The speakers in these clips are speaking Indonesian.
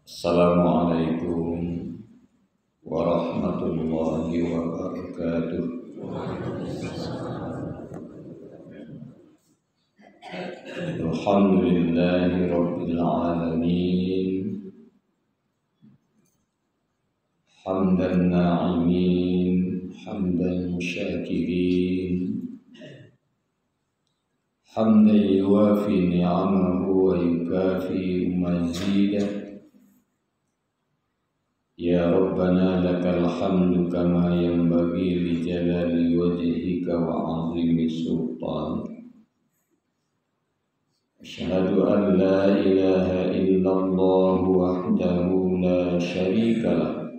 Assalamualaikum warahmatullahi wabarakatuh. Alhamdulillahi rabbil alamin. Hamdan na'imin, hamdan syakirin, hamdan yuwafi ni'amahu wa yukafi mazidah. Ya Rabbana lakal hamdu kama yanbaghi li jalali wajhika wa 'azimi sultanik. Asyhadu an la ilaha illallah wahdahu la syarika lah.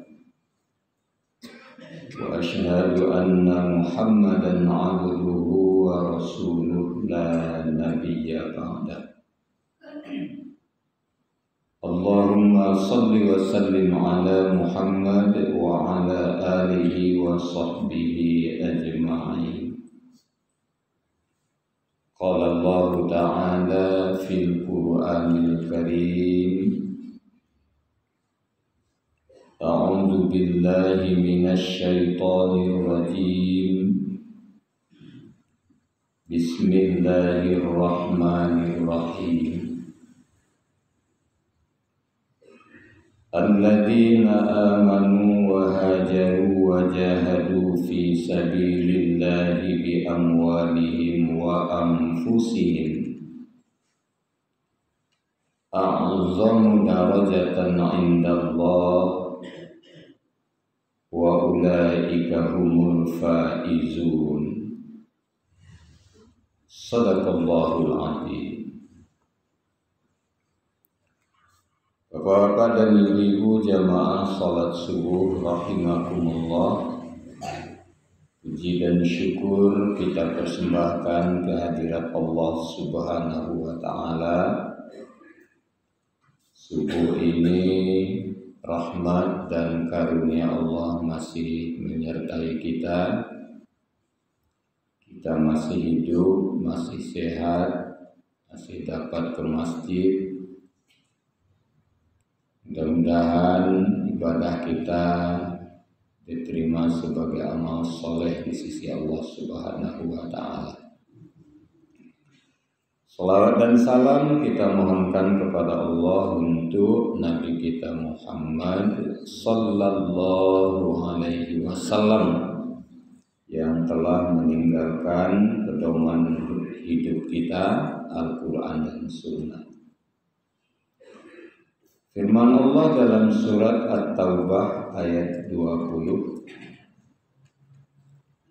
Wa asyhadu anna Muhammadan 'abduhu wa rasuluhu la nabiyya ba'dah. Allahumma salli wa sallim ala Muhammad wa ala alihi wa sahbihi ajma'in. Qala Allah ta'ala fil Qur'anil Karim. A'udzu billahi minasy syaithanir rajim. Bismillahirrahmanirrahim. Alladzina amanu wa hajaru wa jahadu fi sabilillahi bi amwalihim wa anfusihim a'zamu darajatan 'indallah wa ulaika humul faizun. Shadaqallahul 'azim. Bapak-bapak dan ibu-ibu jamaah salat subuh rahimakumullah, puji dan syukur kita persembahkan kehadirat Allah Subhanahu wa ta'ala. Subuh ini rahmat dan karunia Allah masih menyertai kita. Kita masih hidup, masih sehat, masih dapat ke masjid. Mudah-mudahan ibadah kita diterima sebagai amal soleh di sisi Allah Subhanahu wa ta'ala. Salawat dan salam kita mohonkan kepada Allah untuk Nabi kita Muhammad sallallahu alaihi wasallam yang telah meninggalkan pedoman hidup kita, Al-Quran dan Sunnah. Firman Allah dalam surat At-Taubah ayat 20.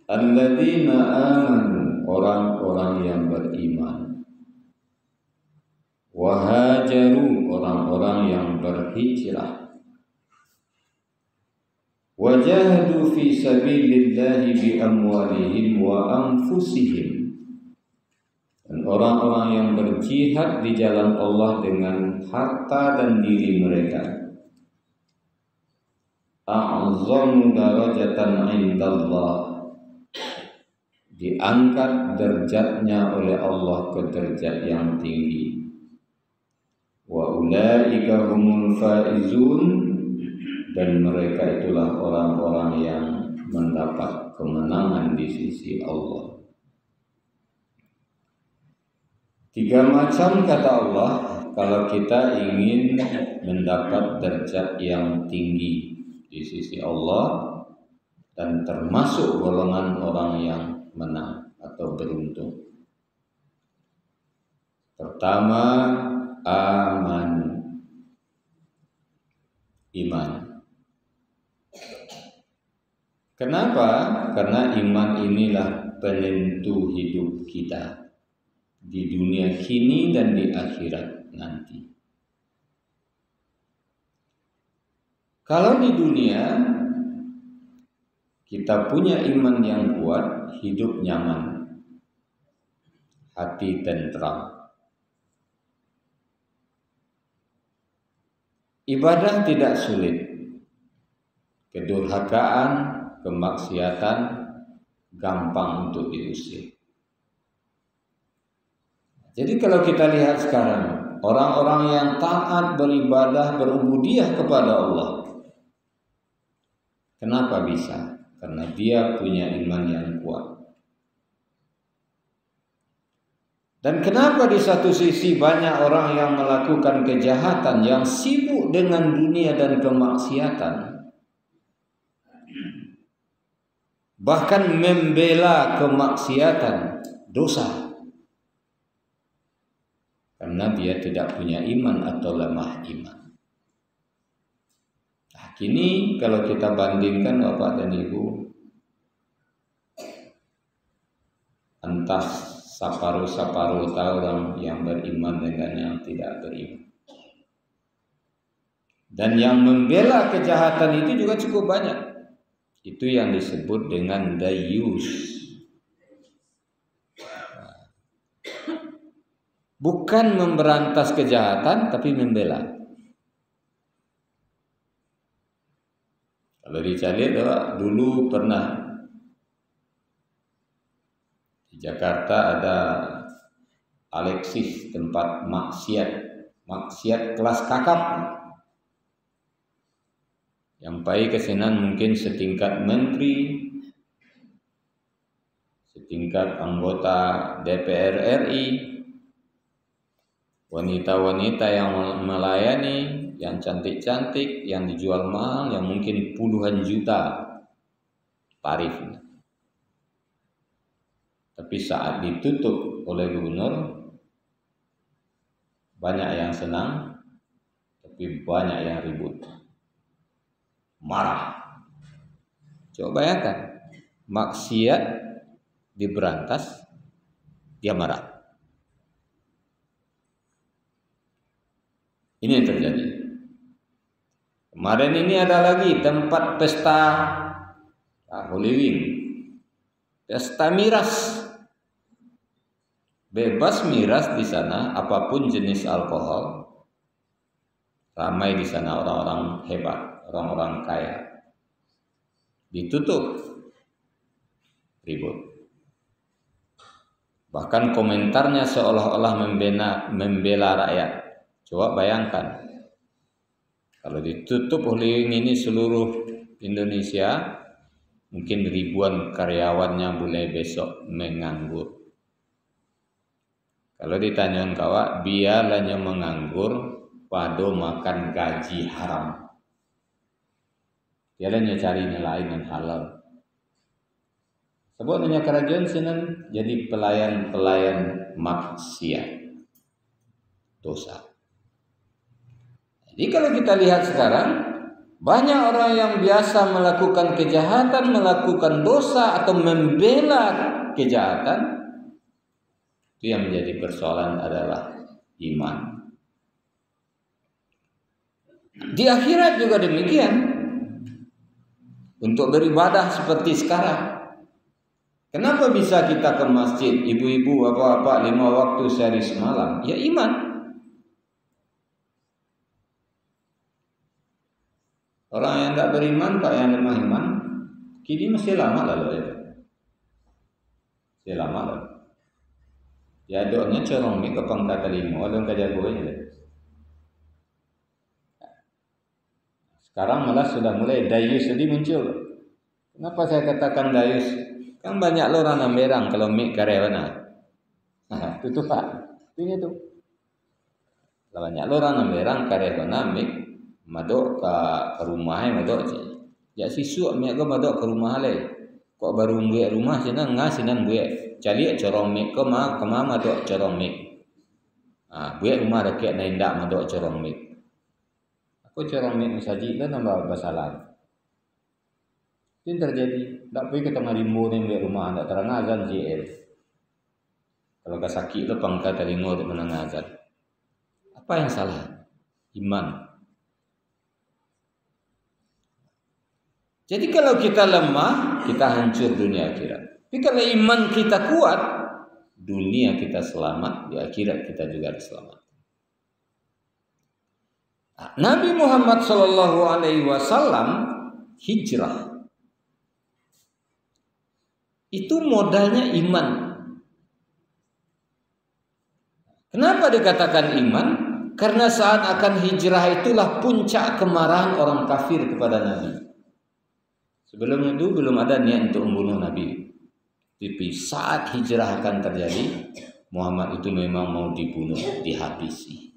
Alladzina amanu, orang-orang yang beriman. Wa hajaru, orang-orang yang berhijrah. Wa jahadu fi sabilillahi bi amwalihim wa anfusihim. Dan orang-orang yang berjihad di jalan Allah dengan harta dan diri mereka. A'zamu darajatan 'indallah, diangkat derajatnya oleh Allah ke derajat yang tinggi. Wa ulaika humul faizun, dan mereka itulah orang-orang yang mendapat kemenangan di sisi Allah. 3 macam kata Allah kalau kita ingin mendapat derajat yang tinggi di sisi Allah dan termasuk golongan orang yang menang atau beruntung. Pertama, aman, iman. Kenapa? Karena iman inilah penentu hidup kita di dunia kini dan di akhirat nanti. Kalau di dunia kita punya iman yang kuat, hidup nyaman, hati tentram. Ibadah tidak sulit. Kedurhakaan, kemaksiatan gampang untuk diusir. Jadi kalau kita lihat sekarang, orang-orang yang taat beribadah berubudiyah kepada Allah. Kenapa bisa? Karena dia punya iman yang kuat. Dan kenapa di satu sisi banyak orang yang melakukan kejahatan, yang sibuk dengan dunia dan kemaksiatan, bahkan membela kemaksiatan, dosa, karena dia tidak punya iman atau lemah iman. Nah, kini kalau kita bandingkan Bapak dan Ibu, entah separuh-separuh orang yang beriman dengan yang tidak beriman. Dan yang membela kejahatan itu juga cukup banyak. Itu yang disebut dengan dayus. Bukan memberantas kejahatan, tapi membela. Kalau dicari dulu pernah di Jakarta ada Alexis, tempat maksiat kelas kakap. Yang pai kesenan mungkin setingkat menteri, setingkat anggota DPR RI, wanita-wanita yang melayani, yang cantik-cantik, yang dijual mahal, yang mungkin puluhan juta tarifnya. Tapi saat ditutup oleh gubernur, banyak yang senang, tapi banyak yang ribut, marah. Coba bayangkan, maksiat diberantas, dia marah. Ini yang terjadi. Kemarin ini ada lagi tempat pesta Halloween, pesta miras. Bebas miras di sana, apapun jenis alkohol. Ramai di sana orang-orang hebat, orang-orang kaya. Ditutup, ribut. Bahkan komentarnya seolah-olah membela rakyat. Coba bayangkan, kalau ditutup oleh ini seluruh Indonesia, mungkin ribuan karyawannya mulai besok menganggur. Kalau ditanya kawan, biarlahnya menganggur, pada makan gaji haram. Biarlahnya cari nelayan yang halal. Sebabnya kerajaan sini jadi pelayan-pelayan maksiat, dosa. Jadi kalau kita lihat sekarang, banyak orang yang biasa melakukan kejahatan, melakukan dosa atau membela kejahatan. Itu yang menjadi persoalan adalah iman. Di akhirat juga demikian. Untuk beribadah seperti sekarang. Kenapa bisa kita ke masjid, ibu-ibu, bapak-bapak 5 waktu sehari semalam? Ya iman. Orang yang tidak beriman, Pak, yang lemah iman, kini masih lama lalu itu. Masih lama lalu. Ya doanya corong ni kapang katalimo, adong kajagoy ni. Sekarang malah sudah mulai dayus tadi muncul. Kenapa saya katakan dayus? Kan banyak lo orang merang kalau mik karyawan. Itu Pak. Ini tu. Banyak lo orang merang karyawan mik madok ke rumah madok je. Ya sisu mik ke madok ke rumah le. Kok baru buat rumah sinan ngasinan buat. Cali corong mik ke madok corong mik. Buat rumah rakyat na indak madok corong mik. Aku corong mik saji lah nambah basalan. Itu terjadi. Tak pergi ke tengah rimbo ni buat rumah ndak terang azan JL. Kalau gak sakit lo pangkat telingo untuk menang azan. Apa yang salah? Iman. Jadi kalau kita lemah, kita hancur dunia akhirat. Tapi kalau iman kita kuat, dunia kita selamat, di akhirat kita juga selamat. Nabi Muhammad SAW hijrah. Itu modalnya iman. Kenapa dikatakan iman? Karena saat akan hijrah itulah puncak kemarahan orang kafir kepada Nabi. Sebelum itu belum ada niat untuk membunuh Nabi. Tapi saat hijrah akan terjadi, Muhammad itu memang mau dibunuh, dihabisi.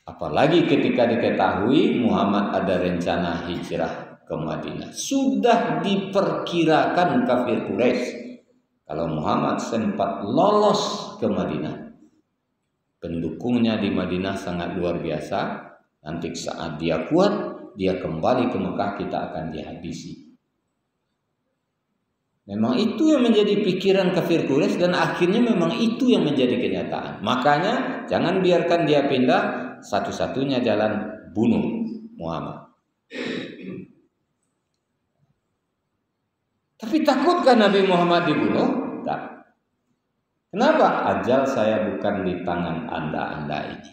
Apalagi ketika diketahui Muhammad ada rencana hijrah ke Madinah. Sudah diperkirakan kafir Quraisy kalau Muhammad sempat lolos ke Madinah. Pendukungnya di Madinah sangat luar biasa. Nanti saat dia kuat, dia kembali ke Mekah, kita akan dihabisi. Memang itu yang menjadi pikiran kafir Quraisy dan akhirnya memang itu yang menjadi kenyataan. Makanya jangan biarkan dia pindah, satu-satunya jalan bunuh Muhammad. Tapi takutkah Nabi Muhammad dibunuh? Tak. Kenapa? Ajal saya bukan di tangan anda ini.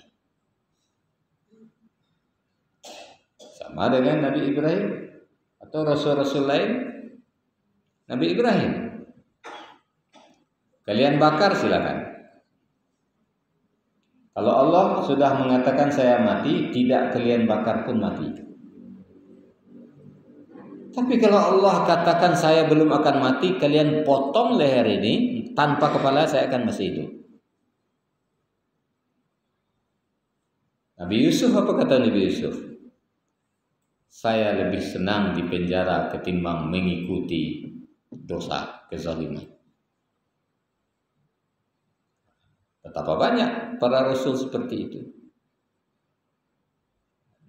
Sama dengan Nabi Ibrahim atau Rasul-Rasul lain. Nabi Ibrahim, kalian bakar silakan. Kalau Allah sudah mengatakan saya mati, tidak kalian bakar pun mati. Tapi kalau Allah katakan saya belum akan mati, kalian potong leher ini, tanpa kepala saya akan masih hidup. Nabi Yusuf, apa kata Nabi Yusuf? Saya lebih senang di penjara ketimbang mengikuti dosa kezaliman. Betapa banyak para rasul seperti itu.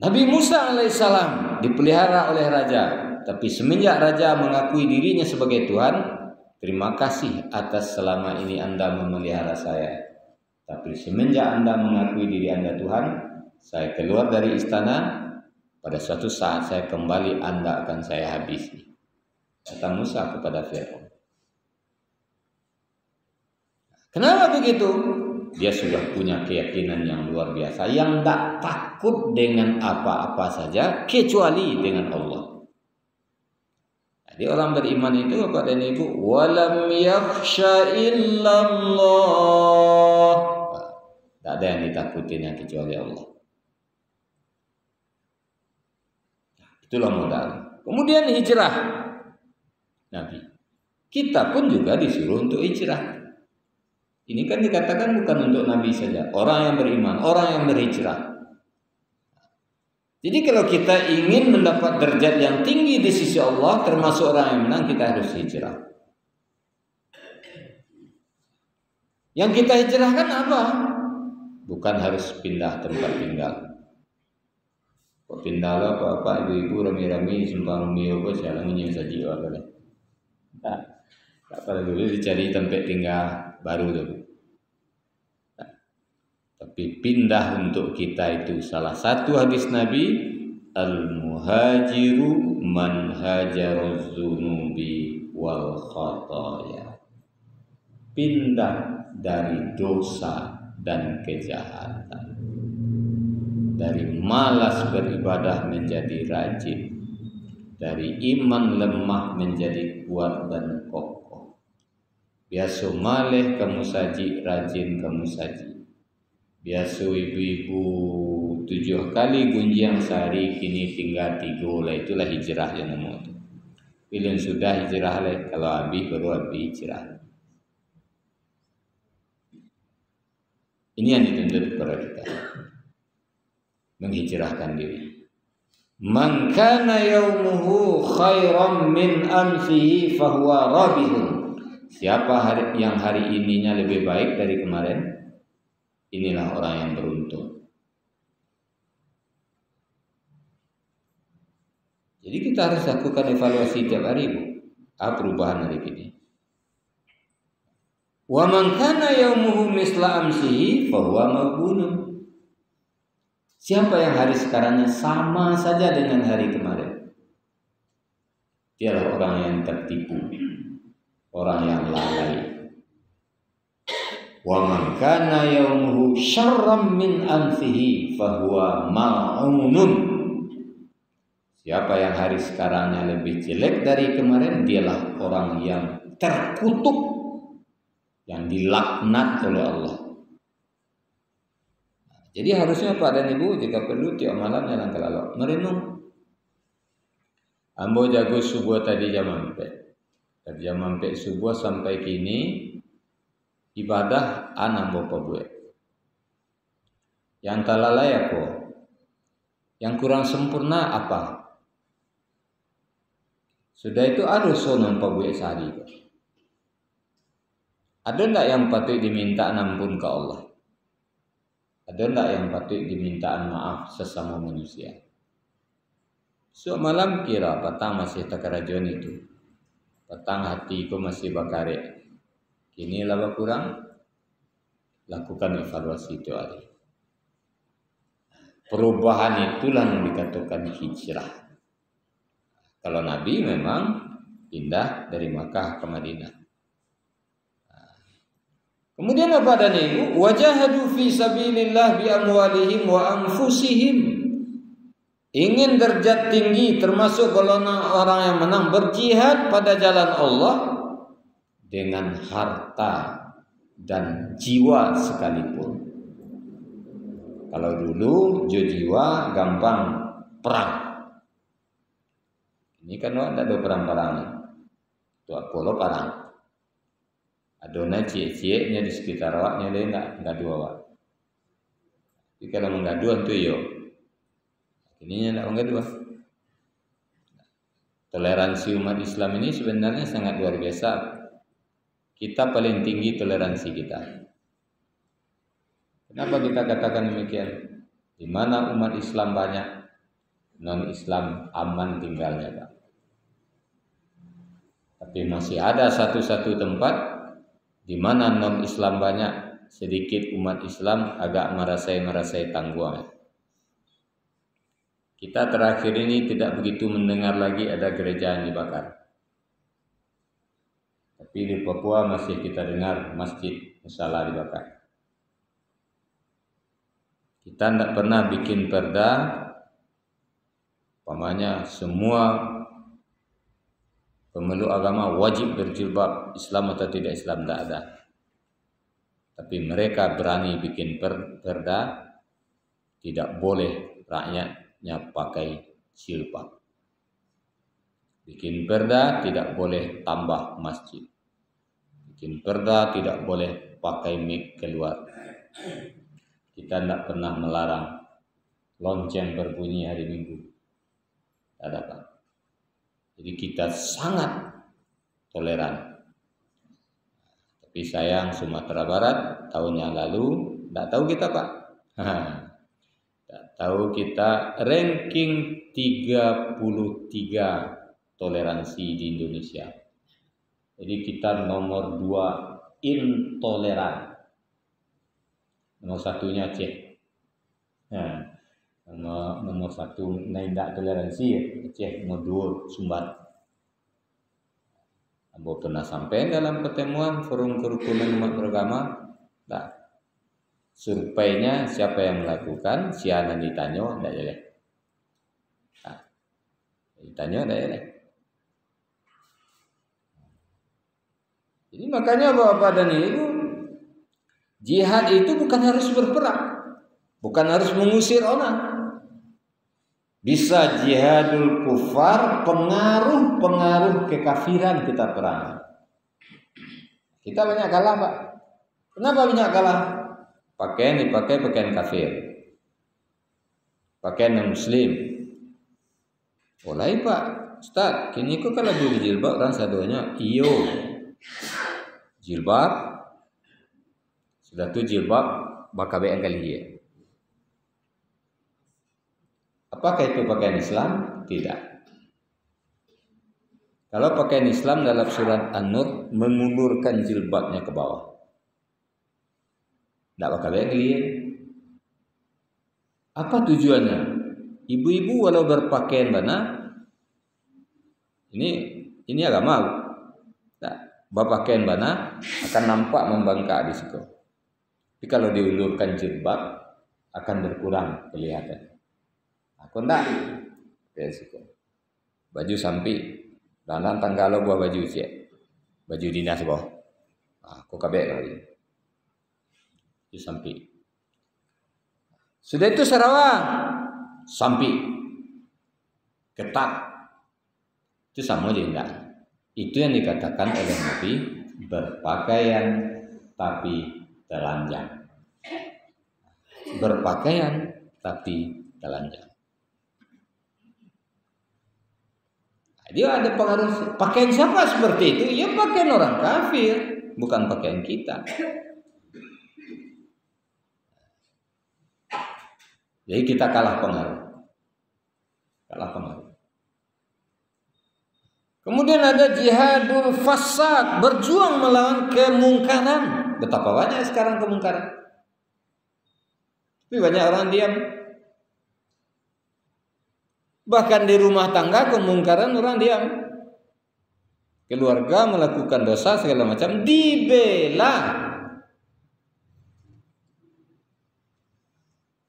Nabi Musa alaihissalam dipelihara oleh raja, tapi semenjak raja mengakui dirinya sebagai Tuhan, terima kasih atas selama ini Anda memelihara saya. Tapi semenjak Anda mengakui diri Anda Tuhan, saya keluar dari istana, pada suatu saat saya kembali, Anda akan saya habisi. Kata Musa kepada Firaun. Kenapa begitu? Dia sudah punya keyakinan yang luar biasa, yang tak takut dengan apa-apa saja kecuali dengan Allah. Jadi orang beriman itu Bapak dan Ibu, walam yakhsha illallah. Tak ada yang ditakutin kecuali Allah. Itulah modal. Kemudian hijrah Nabi. Kita pun juga disuruh untuk hijrah. Ini kan dikatakan bukan untuk Nabi saja, orang yang beriman, orang yang berhijrah. Jadi kalau kita ingin mendapat derajat yang tinggi di sisi Allah, termasuk orang yang menang, kita harus hijrah. Yang kita hijrahkan apa? Bukan harus pindah tempat tinggal. Kok pindah lah apa-apa, ibu-ibu rami-rami sumpah rumio kok jalannya saja apa. Tak pada dulu dicari tempat tinggal baru tu. Tapi pindah untuk kita itu salah satu hadis Nabi, al-muhajiru man hajaruz zunubi wal khataya. Pindah dari dosa dan kejahatan, dari malas beribadah menjadi rajin, dari iman lemah menjadi kuat dan kokoh. Biasa malih kamu saji, rajin kamu saji. Biasa ibu-ibu 7 kali gunjang sehari, kini tinggal 3 lah. Itulah hijrah yang nama itu. Bila sudah hijrah lah, kalau habis baru habis hijrah. Ini yang dituntut kepada kita, menghijrahkan diri. Man kana yaumuhu khairan min amsihi fahuwa rabihun. Siapa yang hari ininya lebih baik dari kemarin, inilah orang yang beruntung. Jadi kita harus lakukan evaluasi tiap hari, Bu. Apa perubahan hari ini? Wa man kana yaumuhu misla amsihi fahuwa maghbunun. Siapa yang hari sekarangnya sama saja dengan hari kemarin, dialah orang yang tertipu, orang yang lalai. Wa man kana yaumuhu syarram min amsihi fahuwa mal'unun. Siapa yang hari sekarangnya lebih jelek dari kemarin, dialah orang yang terkutuk, yang dilaknat oleh Allah. Jadi harusnya Pak dan Ibu jika perlu tiap malam jangan kelalok merenung. Ambo jago subuh tadi jam 4. Dari jam 4 subuh sampai kini ibadah ambo pabuat. Yang talalay aku. Yang kurang sempurna apa? Sudah itu harus sonon pabuat sehari. Ada enggak yang patut diminta ampun ke Allah? Ada enggak yang patut dimintaan maaf sesama manusia? So malam kira petang masih takarajon itu. Petang hatiku masih bakare. Kini laba kurang. Lakukan evaluasi itu hari. Perubahan itulah yang dikatakan hijrah. Kalau Nabi memang pindah dari Makkah ke Madinah. Kemudian apa adanya Ibu? Wajahadu fi sabilillah bi amwalihim wa anfusihim. Ingin derajat tinggi termasuk golongan orang yang menang berjihad pada jalan Allah dengan harta dan jiwa sekalipun. Kalau dulu jiwa gampang perang. Ini kan ada perang-perangan. Itu Apollo perang. Adona cie-cieknya di sekitar awaknya dia enggak dua awak. Jadi kalau menggaduan tuh yo. Ininya enggak menggaduan. Toleransi umat Islam ini sebenarnya sangat luar biasa. Kita paling tinggi toleransi kita. Kenapa kita katakan demikian? Di mana umat Islam banyak, non-Islam aman tinggalnya, Pak. Tapi masih ada satu-satu tempat di mana non-Islam banyak, sedikit umat Islam agak merasai tangguhan. Kita terakhir ini tidak begitu mendengar lagi ada gereja yang dibakar. Tapi di Papua masih kita dengar masjid musala dibakar. Kita tidak pernah bikin perda, umpamanya semua pemeluk agama wajib berjilbab, Islam atau tidak Islam tidak ada. Tapi mereka berani bikin perda, tidak boleh rakyatnya pakai jilbab. Bikin perda tidak boleh tambah masjid. Bikin perda tidak boleh pakai mic keluar. Kita tidak pernah melarang lonceng berbunyi hari Minggu. Tidak ada, Pak. Jadi kita sangat toleran. Tapi sayang Sumatera Barat tahun yang lalu tidak tahu kita, Pak. Tidak tahu kita ranking 33 toleransi di Indonesia. Jadi kita nomor 2 intoleran. Nomor satunya Aceh. Nah, nomor 1 tidak toleransi Aceh, nomor 2 Sumbar. Ambo pernah sampai dalam pertemuan forum kerukunan umat beragama. Nah, surveinya siapa yang melakukan? Sianan ditanya, tidak jelek. Nah, ditanya tidak jelek. Jadi makanya Bapak dan Ibu, jihad itu bukan harus berperang, bukan harus mengusir orang. Bisa jihadul kufar, pengaruh kekafiran kita perang. Kita banyak kalah, Pak. Kenapa banyak kalah? Pakaian dipakai pakaian kafir, pakaian non muslim. Mulai Pak, Ustaz, kini kok kalau beli jilbab orang sadonya iyo jilbab sudah tu jilbab bakal yang kali dia. Apakah itu pakaian Islam? Tidak. Kalau pakaian Islam dalam surat An-Nur mengulurkan jilbabnya ke bawah, tidak bakal yang kali dia. Apa tujuannya? Ibu-ibu walau berpakaian bana, ini agama. Berpakaian bana akan nampak membangkang di situ. Tapi kalau diulurkan jilbab akan berkurang kelihatan. Aku ndak situ. Baju sampi, dan tanggalo buah baju cek, baju dinas boh. Aku kabeh lagi. Baju sampi. Sudah itu Sarawak, sampai ketat. Itu sama aja enggak. Itu yang dikatakan oleh Nabi, berpakaian tapi telanjang. Berpakaian tapi telanjang. Dia ada pengaruh. Pakaian siapa seperti itu? Ya pakaian orang kafir, bukan pakaian kita. Jadi kita kalah pengaruh. Kemudian ada jihadul fasad, berjuang melawan kemungkaran. Betapa banyak sekarang kemungkaran. Tapi banyak orang diam. Bahkan di rumah tangga kemungkaran orang diam. Keluarga melakukan dosa segala macam dibela.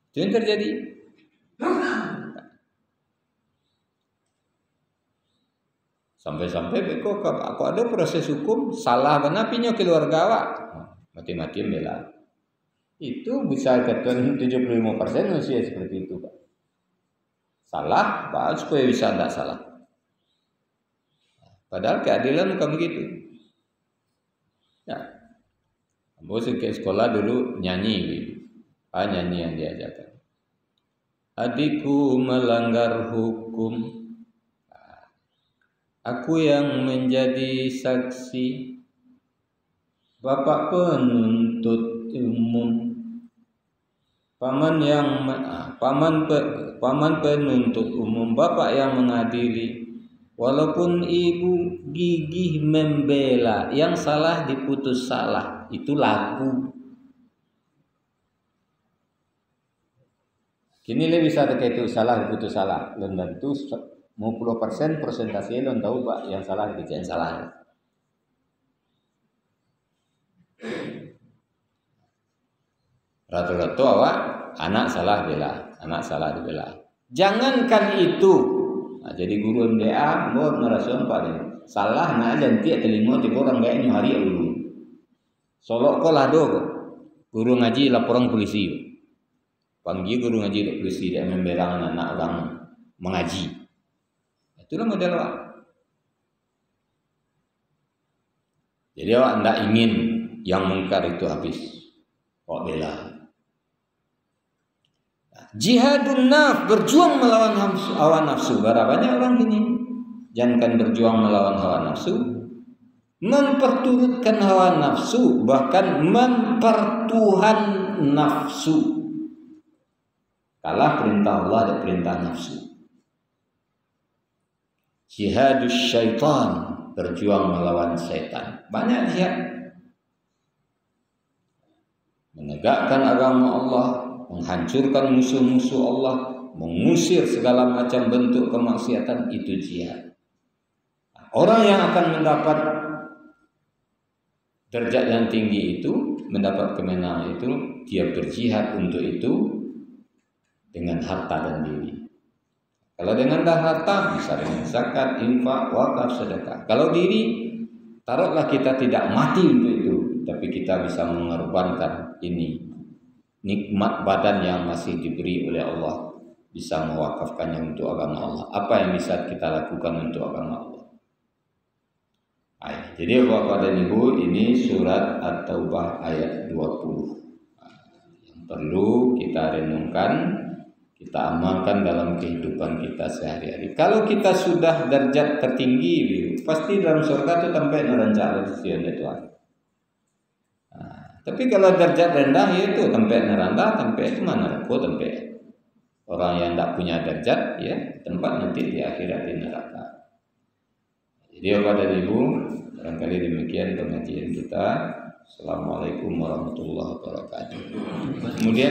Itu yang terjadi. Sampai-sampai kok aku ada proses hukum salah benar pinyo keluarga awak. Mati-matian bela. Itu bisa keton 75% usia seperti itu, Pak. Salah, Pak, supaya bisa tidak salah. Padahal keadilan bukan begitu. Ya. Bos ke sekolah dulu nyanyi. Nyanyi yang diajarkan. Adikku melanggar hukum, aku yang menjadi saksi, bapak penuntut umum, paman penuntut umum, bapak yang mengadili. Walaupun ibu gigih membela, yang salah diputus salah, itu laku. Kini le bisa terkait salah diputus salah, dan tentu 50% persentase lo tahu Pak yang salah dikerjain salah. Rata-rata awak anak salah dibela. Jangankan itu. Nah, jadi guru MDA mau merasa Pak ini. Salah nak dan tiap telingo tiap orang kayaknya hari dulu. Solok ko lado guru ngaji laporan polisi. Panggil guru ngaji polisi dia membela anak orang mengaji. Itulah model awak. Jadi awak tidak ingin yang mungkar itu habis. Awak bela. Jihadun nafs, berjuang melawan hawa nafsu. Berapa banyak orang ini? Jangankan berjuang melawan hawa nafsu, memperturutkan hawa nafsu, bahkan mempertuhan nafsu. Kalah perintah Allah dan perintah nafsu. Jihadus syaitan, berjuang melawan setan. Banyak jihad. Menegakkan agama Allah, menghancurkan musuh-musuh Allah, mengusir segala macam bentuk kemaksiatan, itu jihad. Orang yang akan mendapat derajat yang tinggi itu, mendapat kemenangan itu, dia berjihad untuk itu dengan harta dan diri. Kalau dengan harta bisa dengan zakat, infak, wakaf, sedekah. Kalau diri, taruhlah kita tidak mati untuk itu, tapi kita bisa mengorbankan ini nikmat badan yang masih diberi oleh Allah, bisa mewakafkannya untuk agama Allah. Apa yang bisa kita lakukan untuk agama Allah? Jadi Bapak dan Ibu, ini surat At-Taubah ayat 20 yang perlu kita renungkan, kita amalkan dalam kehidupan kita sehari-hari. Kalau kita sudah derajat tertinggi, pasti dalam surga itu sampai neranca di sisi Tuhan. Tapi kalau derajat rendah itu tempat neraka, tempat itu mana? Tempat orang yang tidak punya derajat, ya tempat nanti di akhirat di neraka. Jadi Bapak dan Ibu, barangkali demikian pengajian kita. Assalamualaikum warahmatullahi wabarakatuh. Kemudian